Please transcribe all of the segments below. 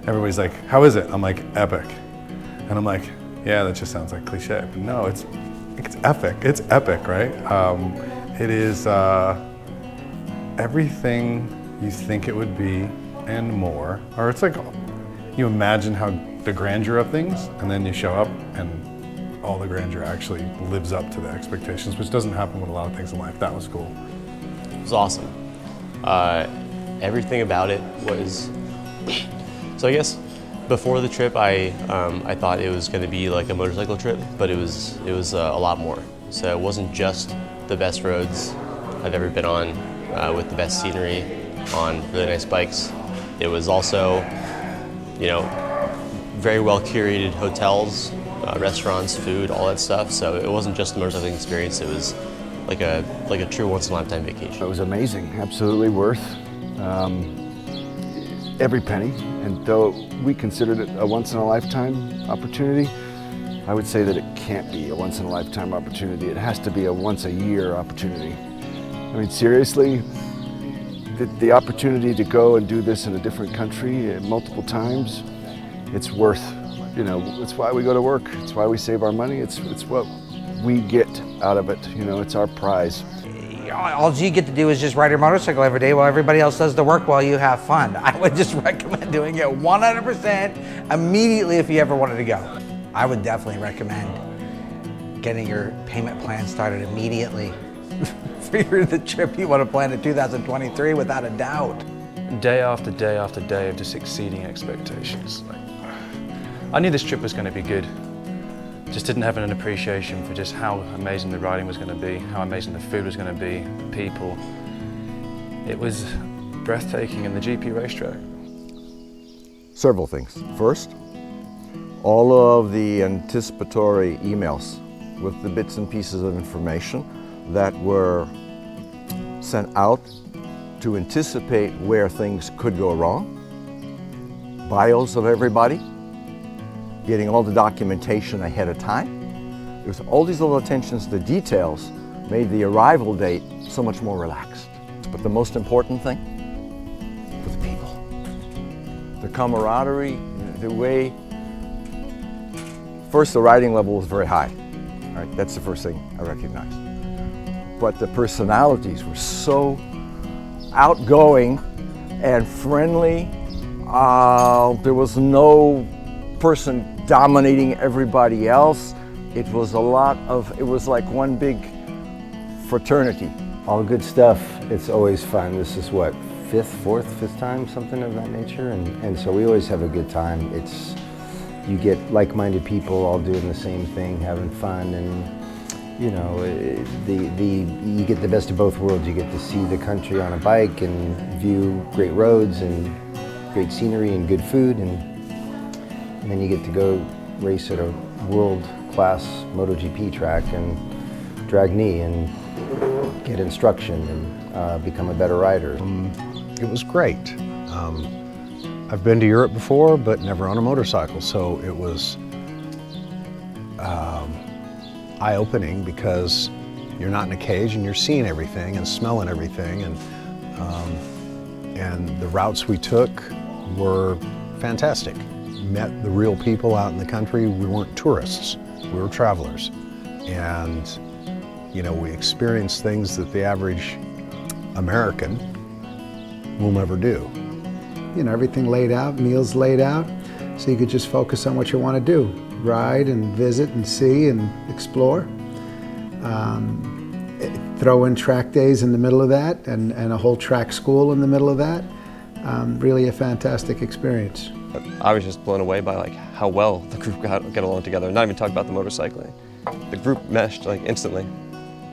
everybody's like, how is it? I'm like, epic. And I'm like, yeah, that just sounds like cliche, but no, it's epic. It's epic, right? It is everything you think it would be and more. Or it's like you imagine how the grandeur of things, and then you show up and all the grandeur actually lives up to the expectations, which doesn't happen with a lot of things in life. That was cool. It was awesome. Everything about it was, so I guess before the trip I thought it was going to be like a motorcycle trip, but it was a lot more. So it wasn't just the best roads I've ever been on with the best scenery on really nice bikes. It was also, you know, very well curated hotels, restaurants, food, all that stuff. So it wasn't just a motorcycling experience, it was like a true once-in-a-lifetime vacation. It was amazing, absolutely worth every penny. And though we considered it a once-in-a-lifetime opportunity, I would say that it can't be a once-in-a-lifetime opportunity. It has to be a once-a-year opportunity. I mean, seriously, the opportunity to go and do this in a different country multiple times, it's worth, you know, it's why we go to work. It's why we save our money. It's what we get out of it. You know, it's our prize. All you get to do is just ride your motorcycle every day while everybody else does the work while you have fun. I would just recommend doing it 100% immediately if you ever wanted to go. I would definitely recommend getting your payment plan started immediately for the trip you want to plan in 2023 without a doubt. Day after day after day of just exceeding expectations. I knew this trip was going to be good. Just didn't have an appreciation for just how amazing the riding was going to be, how amazing the food was going to be, the people. It was breathtaking in the GP racetrack. Several things. First, all of the anticipatory emails with the bits and pieces of information that were sent out to anticipate where things could go wrong, bios of everybody, getting all the documentation ahead of time. It was all these little attentions to details made the arrival date so much more relaxed. But the most important thing was the people. The camaraderie, the way, first the riding level was very high. All right, that's the first thing I recognized. But the personalities were so outgoing and friendly. There was no person dominating everybody else. It was like one big fraternity. All good stuff. It's always fun. This is what, fifth time, something of that nature, and so we always have a good time. You get like-minded people all doing the same thing, having fun, and you know, you get the best of both worlds. You get to see the country on a bike and view great roads and great scenery and good food, and then you get to go race at a world-class MotoGP track and drag knee and get instruction and become a better rider. It was great. I've been to Europe before, but never on a motorcycle, so it was eye-opening because you're not in a cage and you're seeing everything and smelling everything, and the routes we took were fantastic. Met the real people out in the country. We weren't tourists, we were travelers. And, you know, we experienced things that the average American will never do. You know, everything laid out, meals laid out, so you could just focus on what you want to do. Ride and visit and see and explore. Throw in track days in the middle of that and a whole track school in the middle of that. Really a fantastic experience. I was just blown away by like how well the group got along together. Not even talk about the motorcycling. The group meshed like instantly.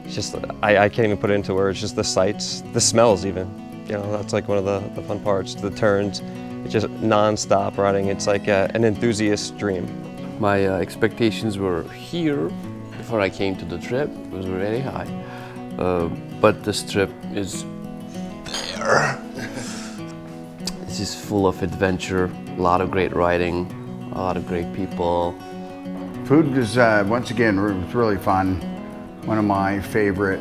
It's just, I can't even put it into words. Just the sights, the smells even. You know, that's like one of the fun parts. The turns, it's just non-stop riding. It's like an enthusiast's dream. My expectations were here before I came to the trip. It was very high. But this trip is there. This is full of adventure, a lot of great riding, a lot of great people. Food was, once again, was really fun. One of my favorite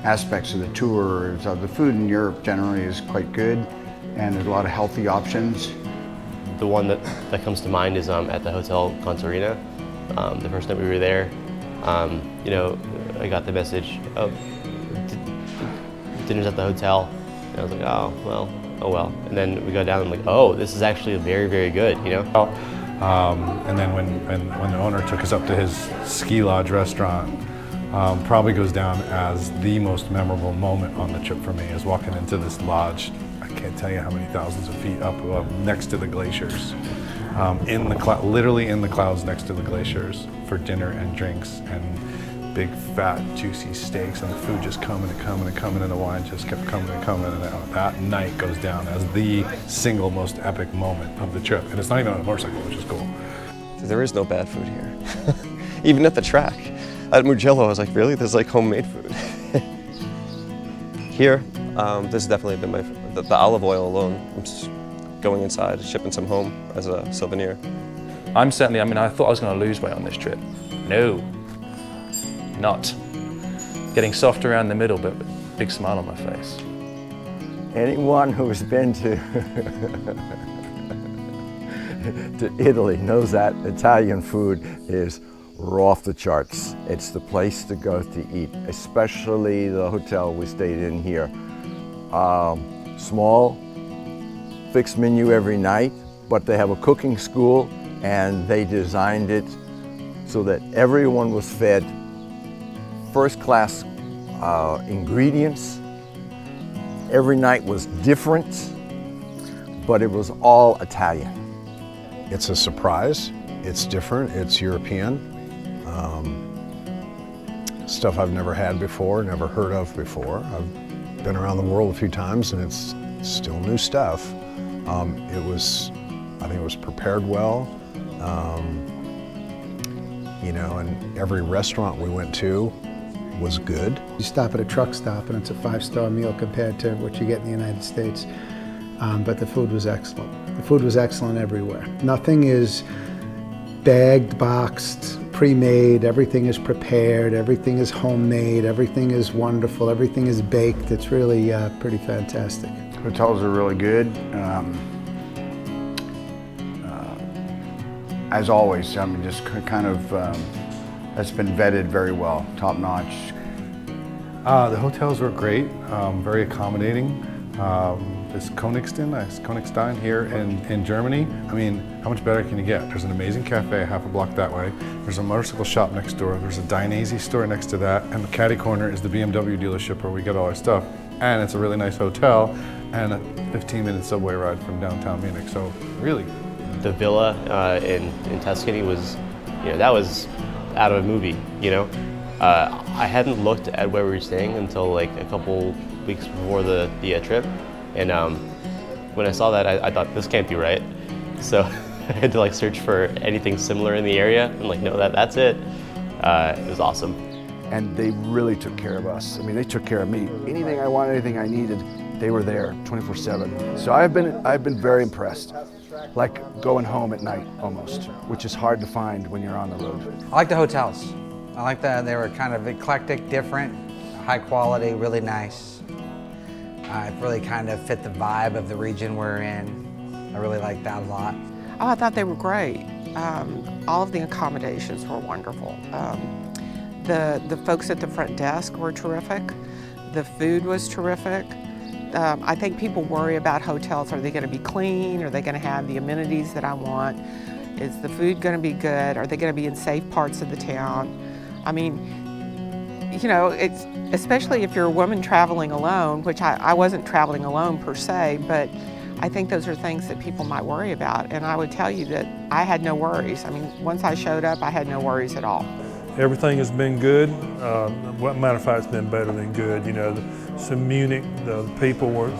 aspects of the tour is the food in Europe generally is quite good, and there's a lot of healthy options. the one that comes to mind is at the Hotel Contarina. The first night we were there, you know, I got the message, oh, dinner's at the hotel. And I was like, oh well. And then we go down and I'm like, oh, this is actually very, very good, you know? And then when the owner took us up to his ski lodge restaurant, probably goes down as the most memorable moment on the trip for me, is walking into this lodge. I can't tell you how many thousands of feet up next to the glaciers, literally in the clouds next to the glaciers, for dinner and drinks and big fat juicy steaks, and the food just coming and coming and coming, and the wine just kept coming and coming, and that night goes down as the single most epic moment of the trip. And it's not even on a motorcycle, which is cool. There is no bad food here. Even at the track. At Mugello, I was like, really? There's like homemade food. Here, this has definitely been the olive oil alone. I'm just going inside, shipping some home as a souvenir. I thought I was going to lose weight on this trip. No, not. Getting soft around the middle, but big smile on my face. Anyone who's been to Italy knows that Italian food is off the charts. It's the place to go to eat, especially the hotel we stayed in here. Small, fixed menu every night, but they have a cooking school, and they designed it so that everyone was fed first-class ingredients. Every night was different, but it was all Italian. It's a surprise. It's different. It's European. Stuff I've never had before, never heard of before. I've been around the world a few times, and it's still new stuff. I think it was prepared well. You know, and every restaurant we went to was good. You stop at a truck stop and it's a 5-star meal compared to what you get in the United States. But the food was excellent. The food was excellent everywhere. Nothing is bagged, boxed, pre-made. Everything is prepared. Everything is homemade. Everything is wonderful. Everything is baked. It's really pretty fantastic. Hotels are really good. As always, I mean, just kind of, that's been vetted very well, top notch. The hotels were great, very accommodating. This Königstein here in Germany, I mean, how much better can you get? There's an amazing cafe half a block that way. There's a motorcycle shop next door. There's a Dainese store next to that. And the caddy corner is the BMW dealership where we get all our stuff. And it's a really nice hotel and a 15-minute subway ride from downtown Munich. So really. The villa in Tuscany was, you know, that was out of a movie, you know. I hadn't looked at where we were staying until like a couple weeks before the trip. And when I saw that, I thought, this can't be right. So I had to like search for anything similar in the area. And like, no, that's it. It was awesome. And they really took care of us. I mean, they took care of me. Anything I wanted, anything I needed, they were there 24/7. So I've been very impressed. Like going home at night almost, which is hard to find when you're on the road. I like the hotels. I like that they were kind of eclectic, different, high quality, really nice. It really kind of fit the vibe of the region we're in. I really liked that a lot. Oh, I thought they were great. All of the accommodations were wonderful. The folks at the front desk were terrific. The food was terrific. I think people worry about hotels. Are they going to be clean? Are they going to have the amenities that I want? Is the food going to be good? Are they going to be in safe parts of the town? I mean, you know, it's especially if you're a woman traveling alone, which I wasn't traveling alone per se, but I think those are things that people might worry about. And I would tell you that I had no worries. I mean, once I showed up, I had no worries at all. Everything has been good. Matter of fact, it's been better than good. You know, so Munich, the people were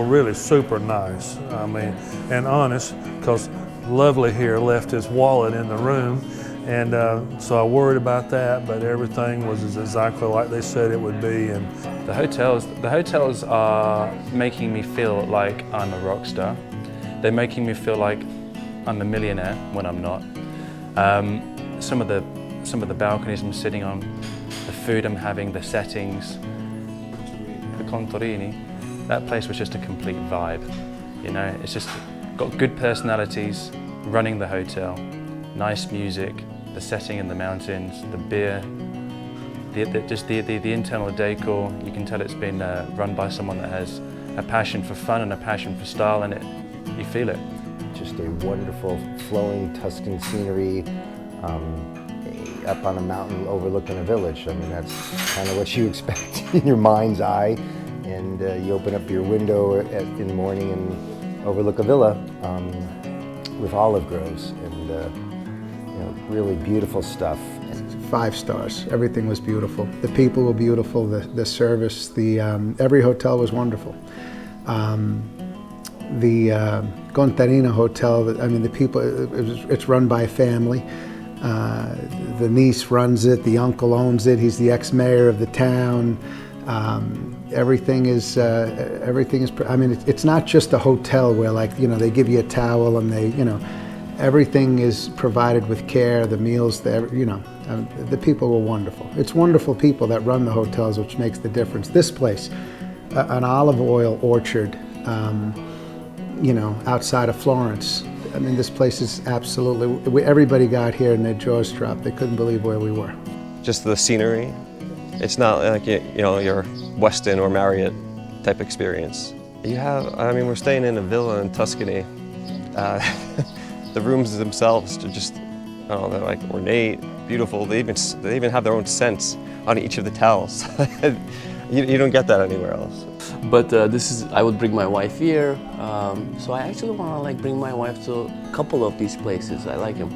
really super nice. I mean, and honest, because Lovely here left his wallet in the room, and so I worried about that. But everything was exactly like they said it would be. And the hotels are making me feel like I'm a rock star. They're making me feel like I'm a millionaire when I'm not. Some of the balconies I'm sitting on, the food I'm having, the settings, the Contarini, that place was just a complete vibe. You know, it's just got good personalities running the hotel, nice music, the setting in the mountains, the beer, the internal decor. You can tell it's been run by someone that has a passion for fun and a passion for style, and you feel it. Just a wonderful flowing Tuscan scenery up on a mountain overlooking a village. I mean, that's kind of what you expect in your mind's eye. And you open up your window in the morning and overlook a villa with olive groves and you know, really beautiful stuff. 5 stars. Everything was beautiful. The people were beautiful. The service. Every hotel was wonderful. The Contarina Hotel. I mean, the people. It's run by a family. The niece runs it. The uncle owns it. He's the ex-mayor of the town. Everything is. I mean, it's not just a hotel where, like, you know, they give you a towel and they, you know. Everything is provided with care, the meals, you know, the people were wonderful. It's wonderful people that run the hotels, which makes the difference. This place, an olive oil orchard, you know, outside of Florence. I mean, this place is absolutely, everybody got here and their jaws dropped. They couldn't believe where we were. Just the scenery. It's not like, you know, your Westin or Marriott type experience. You have, I mean, we're staying in a villa in Tuscany. The rooms themselves are just, I don't know, they're like ornate, beautiful. They even have their own scents on each of the towels. you don't get that anywhere else. But I would bring my wife here, so I actually want to like bring my wife to a couple of these places. I like them.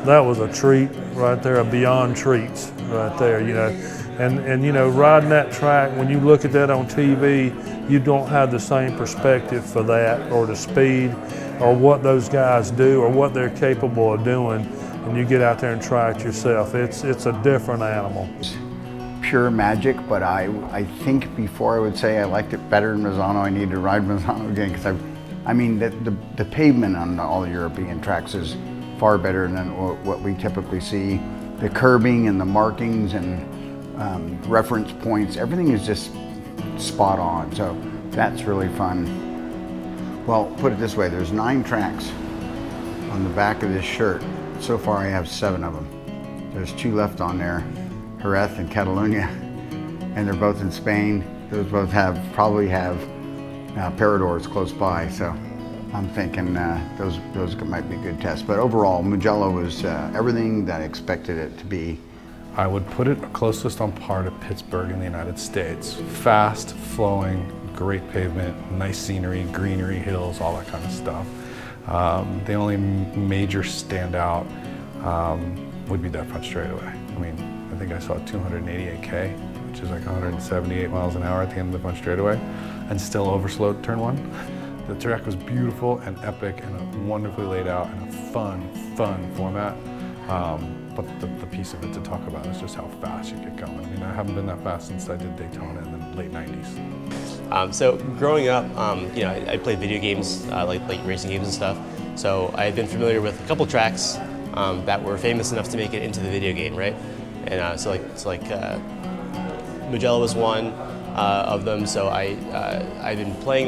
That was a treat right there, a beyond treats right there, you know. And you know, riding that track, when you look at that on TV, you don't have the same perspective for that, or the speed, or what those guys do, or what they're capable of doing. And you get out there and try it yourself. It's a different animal. Pure magic, but I think before I would say I liked it better than Misano, I need to ride Misano again, because I mean the pavement on all the European tracks is far better than what we typically see. The curbing and the markings and reference points, everything is just spot on, so that's really fun. Well, put it this way, there's 9 tracks on the back of this shirt. So far I have 7 of them. There's 2 left on there, Jerez and Catalonia, and they're both in Spain. Those both probably have Paradors close by, so I'm thinking those might be good tests. But overall, Mugello was everything that I expected it to be. I would put it closest on par to Pittsburgh in the United States. Fast, flowing, great pavement, nice scenery, greenery, hills, all that kind of stuff. The only major standout would be that front straightaway. I mean, I think I saw 288K, which is like 178 miles an hour at the end of the front straightaway, and still overslowed turn 1. The track was beautiful and epic and wonderfully laid out in a fun format. But the piece of it to talk about is just how fast you get going. I mean, I haven't been that fast since I did Daytona in the late 90s. So growing up, you know, I played video games, like racing games and stuff. So I had been familiar with a couple tracks that were famous enough to make it into the video game, right? And so Mugello was one of them. So I've been playing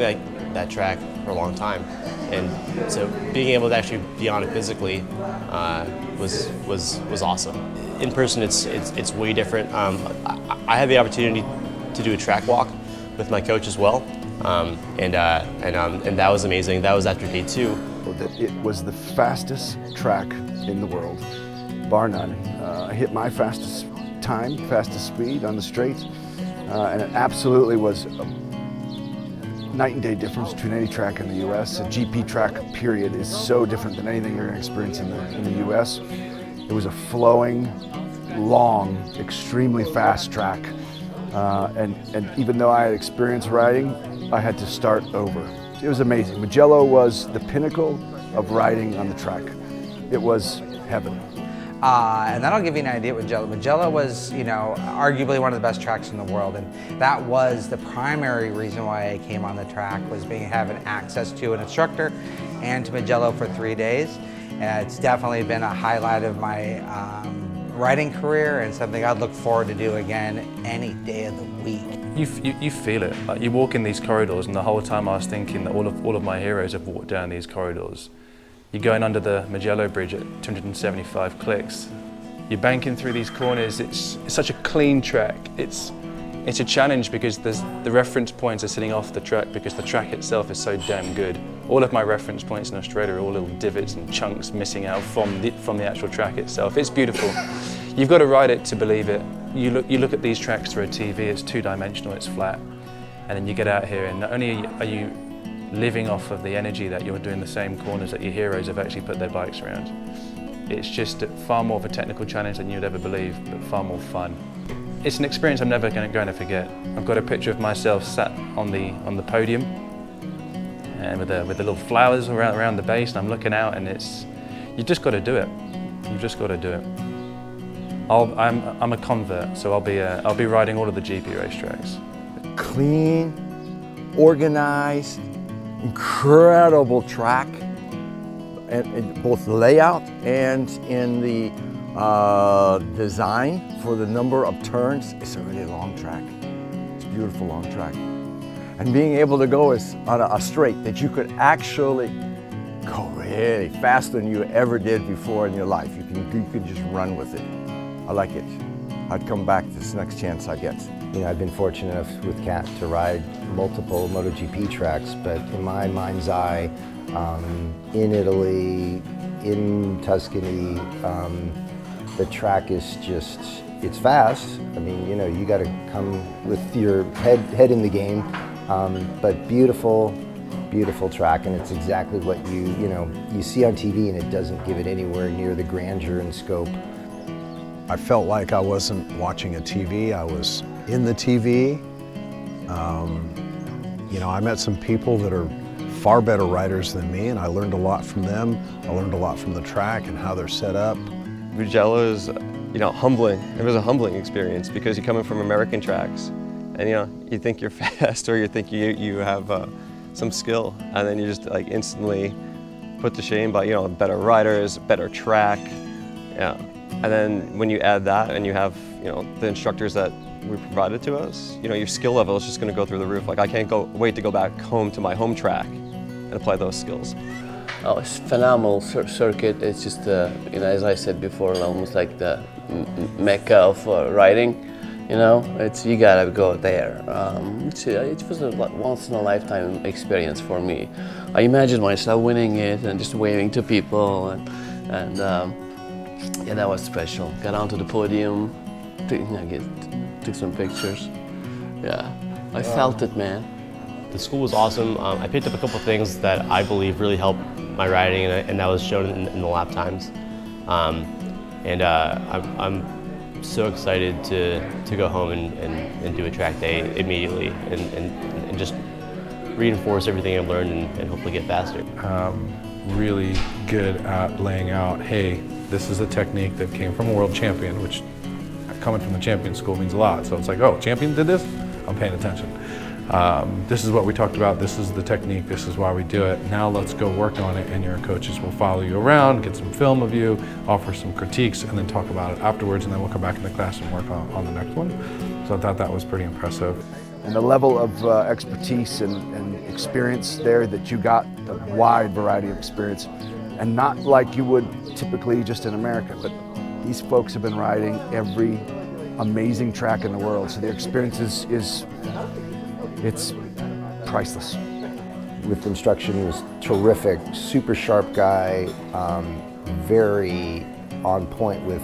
that track for a long time, and so being able to actually be on it physically was awesome. In person, it's way different. I had the opportunity to do a track walk with my coach as well, and that was amazing. That was after day 2. It was the fastest track in the world, bar none. I hit my fastest time, fastest speed on the straight, and it absolutely was a night and day difference between any track in the US. A GP track, period, is so different than anything you're gonna experience in the US. It was a flowing, long, extremely fast track. And even though I had experience riding, I had to start over. It was amazing. Mugello was the pinnacle of riding on the track. It was heaven. And that'll give you an idea what Mugello. Mugello was, you know, arguably one of the best tracks in the world, and that was the primary reason why I came on the track, was having access to an instructor and to Mugello for 3 days. It's definitely been a highlight of my riding career and something I'd look forward to do again any day of the week. You feel it. Like you walk in these corridors, and the whole time I was thinking that all of my heroes have walked down these corridors. You're going under the Mugello bridge at 275 clicks. You're banking through these corners. It's such a clean track. It's a challenge because the reference points are sitting off the track because the track itself is so damn good. All of my reference points in Australia are all little divots and chunks missing out from the actual track itself. It's beautiful. You've got to ride it to believe it. You look at these tracks through a TV, it's two-dimensional, it's flat. And then you get out here and not only are you living off of the energy that you're doing the same corners that your heroes have actually put their bikes around. It's just far more of a technical challenge than you'd ever believe, but far more fun. It's an experience I'm never going to forget. I've got a picture of myself sat on the podium and with the little flowers around the base, and I'm looking out, and you've just got to do it. You've just got to do it. I'm a convert, so I'll be riding all of the GP racetracks. Clean, organized, incredible track, and both layout and in the design for the number of turns. It's a really long track. It's a beautiful long track. And being able to go on a straight that you could actually go really faster than you ever did before in your life. You can just run with it. I like it. I'd come back this next chance I get. You know, I've been fortunate enough with Kat to ride multiple MotoGP tracks, but in my mind's eye, in Italy, in Tuscany, the track is just, it's fast. I mean, you know, you got to come with your head in the game, but beautiful track, and it's exactly what you see on TV, and it doesn't give it anywhere near the grandeur and scope. I felt like I wasn't watching a TV, I was in the TV. You know, I met some people that are far better riders than me, and I learned a lot from them. I learned a lot from the track and how they're set up. Mugello is, humbling. It was a humbling experience because you're coming from American tracks, and you think you're fast or you think you have some skill, and then you just like instantly put to shame by better riders, better track, yeah. And then when you add that and you have the instructors that we provided to us, your skill level is just going to go through the roof. Like I can't wait to go back home to my home track and apply those skills. Oh, it's phenomenal circuit. It's just as I said before, almost like the mecca of riding. You gotta go there. It was a once in a lifetime experience for me. I imagine myself winning it and just waving to people, and yeah, that was special. Got onto the podium, took some pictures. Yeah, I felt it, man. The school was awesome. I picked up a couple things that I believe really helped my riding, and that was shown in the lap times. I'm so excited to go home and do a track day immediately and just reinforce everything I've learned and hopefully get faster. Really good at laying out, hey, this is a technique that came from a world champion, which coming from the champion school means a lot. So it's like, oh, champion did this? I'm paying attention. This is what we talked about, this is the technique, this is why we do it. Now let's go work on it, and your coaches will follow you around, get some film of you, offer some critiques, and then talk about it afterwards, and then we'll come back in the class and work on the next one. So I thought that was pretty impressive. And the level of expertise and experience there that you got, the wide variety of experience, and not like you would typically just in America, but these folks have been riding every amazing track in the world, so their experience it's priceless. With instruction, he was terrific, super sharp guy, very on point with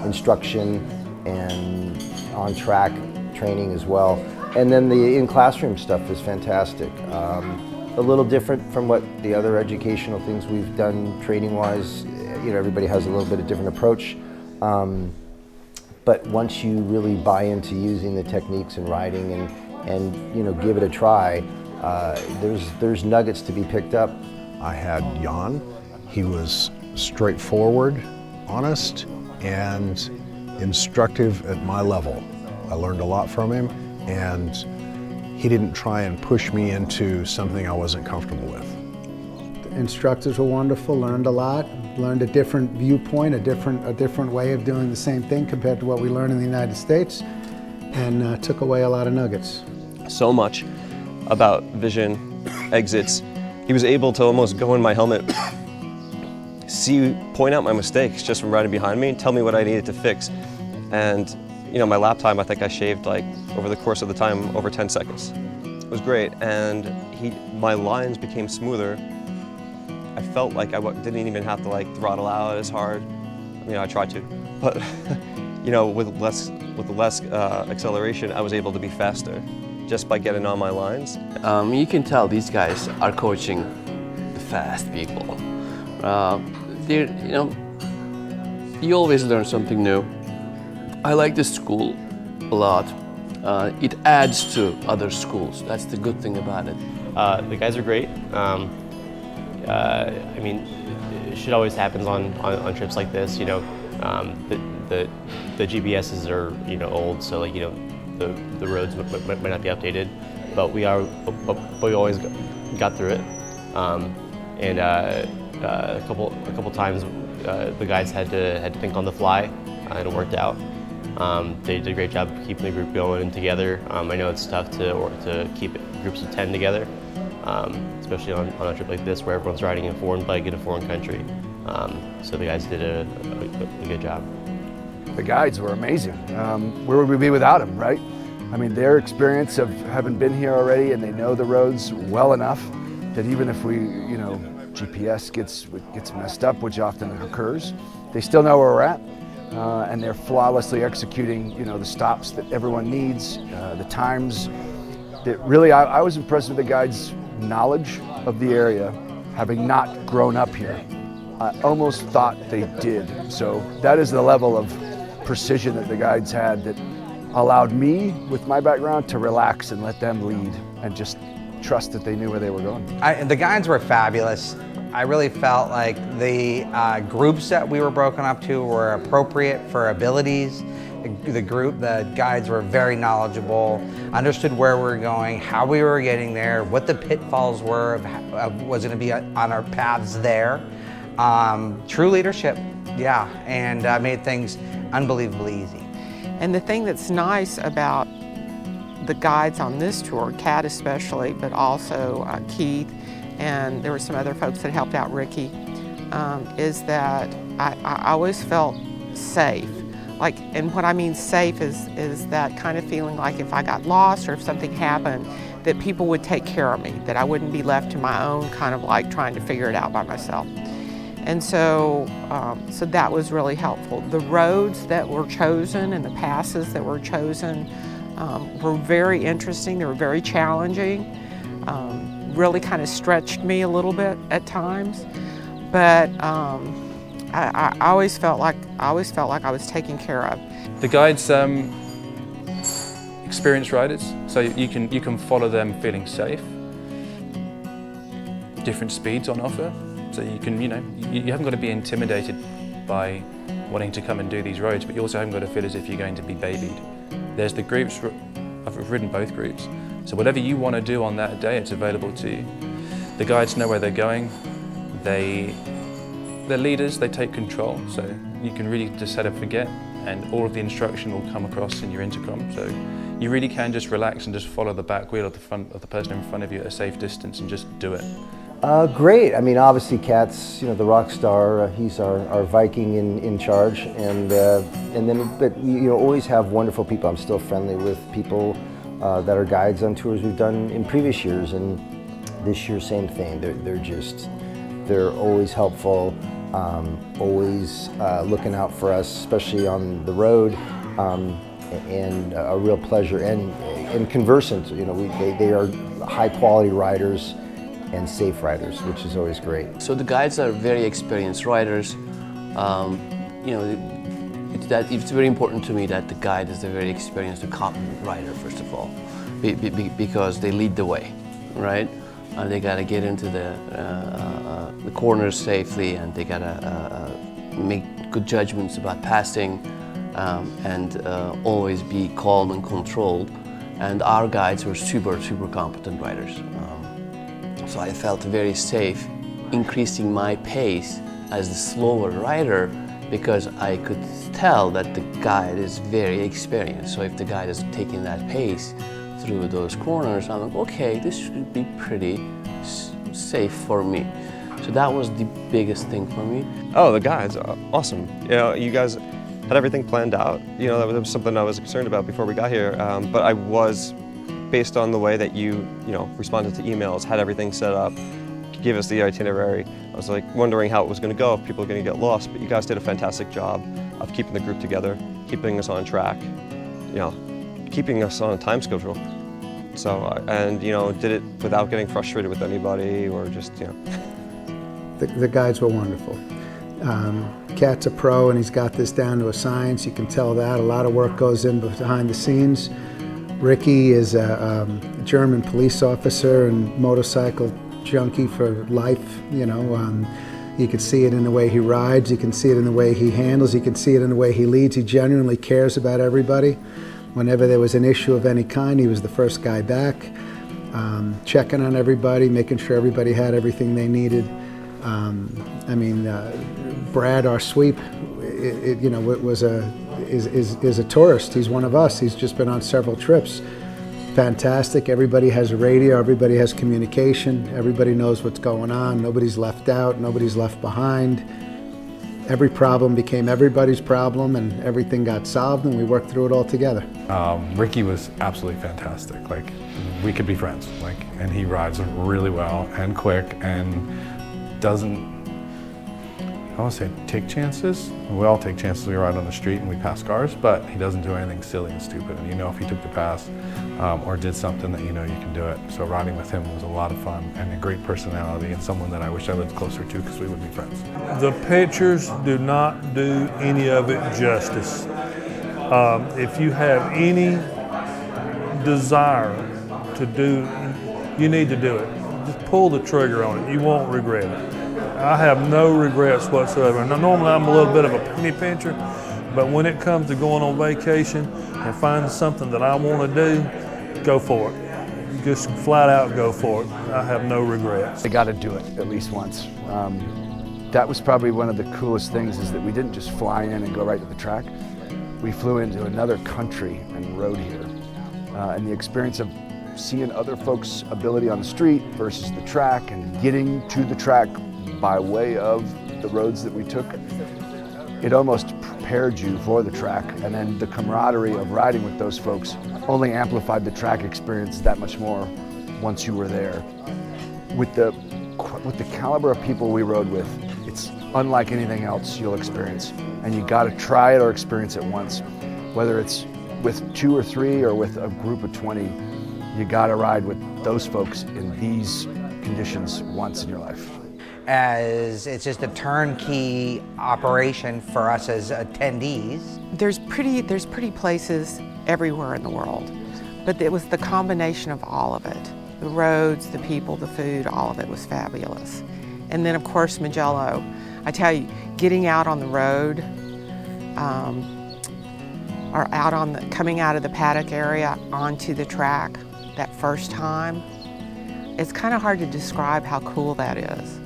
instruction and on track training as well. And then the in-classroom stuff is fantastic. A little different from what the other educational things we've done training-wise. Everybody has a little bit of different approach. But once you really buy into using the techniques and riding and give it a try, there's nuggets to be picked up. I had Jan. He was straightforward, honest, and instructive at my level. I learned a lot from him, and he didn't try and push me into something I wasn't comfortable with. The instructors were wonderful, learned a lot. learned a different viewpoint, a different way of doing the same thing compared to what we learn in the United States, and took away a lot of nuggets. So much about vision, exits. He was able to almost go in my helmet, point out my mistakes just from riding behind me, and tell me what I needed to fix. And you know, my lap time, I think I shaved like over the course of the time over 10 seconds. It was great, and my lines became smoother. I felt like I didn't even have to like throttle out as hard. You know, I tried to, but you know, with less acceleration, I was able to be faster just by getting on my lines. You can tell these guys are coaching the fast people. You know, you always learn something new. I like this school a lot. It adds to other schools. That's the good thing about it. The guys are great. I mean, shit always happens on trips like this. You know, the GPSs are, you know, old, so like, you know, the roads might not be updated, but we always got through it. And a couple times the guys had to think on the fly, and it worked out. They did a great job keeping the group going and together. I know it's tough to keep groups of 10 together, especially on a trip like this where everyone's riding a foreign bike in a foreign country. So the guys did a good job. The guides were amazing. Where would we be without them, right? I mean, their experience of having been here already, and they know the roads well enough that even if we, you know, GPS gets messed up, which often occurs, they still know where we're at. And they're flawlessly executing, you know, the stops that everyone needs, the times. That really, I was impressed with the guides' knowledge of the area, having not grown up here. I almost thought they did. So that is the level of precision that the guides had that allowed me, with my background, to relax and let them lead and just trust that they knew where they were going. The guides were fabulous. I really felt like the groups that we were broken up to were appropriate for abilities. The guides were very knowledgeable, understood where we were going, how we were getting there, what the pitfalls were of was going to be on our paths there. True leadership, yeah, and made things unbelievably easy. And the thing that's nice about the guides on this tour, Kat especially, but also Keith, and there were some other folks that helped out Ricky, is that I always felt safe. Like, and what I mean safe is that kind of feeling like if I got lost or if something happened, that people would take care of me, that I wouldn't be left to my own kind of like trying to figure it out by myself. And so, so that was really helpful. The roads that were chosen and the passes that were chosen were very interesting. They were very challenging. Really kind of stretched me a little bit at times, but I always felt like I was taken care of. The guides, experienced riders, so you can follow them feeling safe. Different speeds on offer, so you can, you know, you haven't got to be intimidated by wanting to come and do these roads, but you also haven't got to feel as if you're going to be babied. There's the groups. I've ridden both groups. So whatever you want to do on that day, it's available to you. The guides know where they're going. They're leaders, they take control, so you can really just set and forget, and all of the instruction will come across in your intercom. So you really can just relax and just follow the back wheel of the person in front of you at a safe distance and just do it. Great. I mean, obviously, Kat's, you know, the rock star. He's our Viking in charge, and then, but you know, always have wonderful people. I'm still friendly with people that are guides on tours we've done in previous years, and this year, same thing. They're always helpful, always looking out for us, especially on the road, and a real pleasure and conversant. You know, they are high quality riders and safe riders, which is always great. So the guides are very experienced riders. You know, it's very important to me that the guide is a very experienced and competent rider, first of all, because they lead the way, right? They got to get into the corners safely, and they got to make good judgments about passing, and always be calm and controlled. And our guides were super competent riders. So I felt very safe increasing my pace as the slower rider because I could tell that the guide is very experienced. So if the guide is taking that pace through those corners, I'm like, okay, this should be pretty safe for me. So that was the biggest thing for me. Oh, the guides, awesome. You know, you guys had everything planned out. You know, that was something I was concerned about before we got here. But I was, based on the way that you responded to emails, had everything set up, gave us the itinerary. I was like wondering how it was going to go, if people were going to get lost. But you guys did a fantastic job of keeping the group together, keeping us on track, keeping us on a time schedule. So, and did it without getting frustrated with anybody or just, The guides were wonderful. Kat's a pro and he's got this down to a science. You can tell that. A lot of work goes in behind the scenes. Ricky is a German police officer and motorcycle junkie for life. You can see it in the way he rides. You can see it in the way he handles. You can see it in the way he leads. He genuinely cares about everybody. Whenever there was an issue of any kind, he was the first guy back, checking on everybody, making sure everybody had everything they needed. Brad, our sweep, is a tourist. He's one of us. He's just been on several trips. Fantastic. Everybody has a radio. Everybody has communication. Everybody knows what's going on. Nobody's left out. Nobody's left behind. Every problem became everybody's problem, and everything got solved, and we worked through it all together. Ricky was absolutely fantastic. Like, we could be friends. And he rides really well and quick and doesn't, I want to say, take chances. We all take chances. We ride on the street and we pass cars, but he doesn't do anything silly and stupid. And if he took the pass or did something that you can do it. So riding with him was a lot of fun and a great personality and someone that I wish I lived closer to because we would be friends. The pictures do not do any of it justice. If you have any desire to do, you need to do it. Just pull the trigger on it. You won't regret it. I have no regrets whatsoever. Now, normally I'm a little bit of a penny pincher, but when it comes to going on vacation and finding something that I want to do, go for it. Just flat out go for it. I have no regrets. I got to do it at least once. That was probably one of the coolest things, is that we didn't just fly in and go right to the track. We flew into another country and rode here. And the experience of seeing other folks' ability on the street versus the track and getting to the track by way of the roads that we took, it almost prepared you for the track. And then the camaraderie of riding with those folks only amplified the track experience that much more once you were there. With the caliber of people we rode with, it's unlike anything else you'll experience. And you gotta try it or experience it once. Whether it's with 2 or 3 or with a group of 20, you gotta ride with those folks in these conditions once in your life. As it's just a turnkey operation for us as attendees. There's pretty places everywhere in the world, but it was the combination of all of it. The roads, the people, the food, all of it was fabulous. And then of course Mugello. I tell you, getting out on the road, or coming out of the paddock area onto the track that first time, it's kind of hard to describe how cool that is.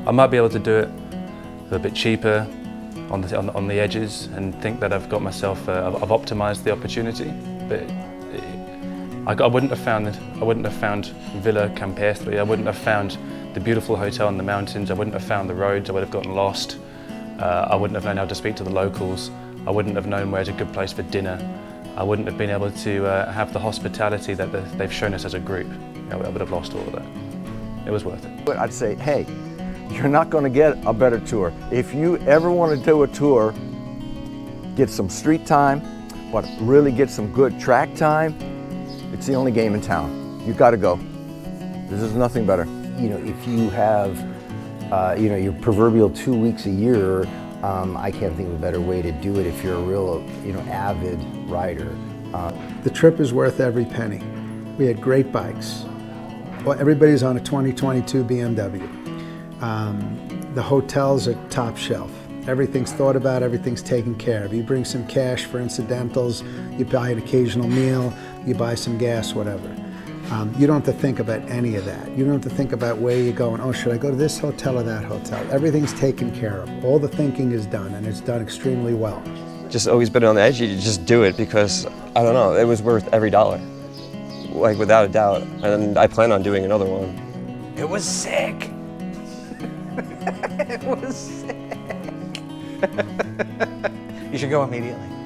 I might be able to do it a little bit cheaper on the edges and think that I've got myself, I've optimized the opportunity, but I wouldn't have found Villa Campestre. I wouldn't have found the beautiful hotel in the mountains. I wouldn't have found the roads. I would have gotten lost. I wouldn't have known how to speak to the locals. I wouldn't have known where's a good place for dinner. I wouldn't have been able to have the hospitality that they've shown us as a group. I would have lost all of that. It was worth it. But I'd say, hey, you're not going to get a better tour. If you ever want to do a tour, get some street time, but really get some good track time, it's the only game in town. You've got to go. There's nothing better. If you have, your proverbial 2 weeks a year, I can't think of a better way to do it if you're a real, avid rider. The trip is worth every penny. We had great bikes. Well, everybody's on a 2022 BMW. The hotels are top shelf. Everything's thought about, everything's taken care of. You bring some cash for incidentals, you buy an occasional meal, you buy some gas, whatever. You don't have to think about any of that. You don't have to think about where you're going. Oh, should I go to this hotel or that hotel? Everything's taken care of. All the thinking is done, and it's done extremely well. Just always been on the edge. You just do it because, I don't know, it was worth every dollar. Like, without a doubt. And I plan on doing another one. It was sick. It was sick. You should go immediately.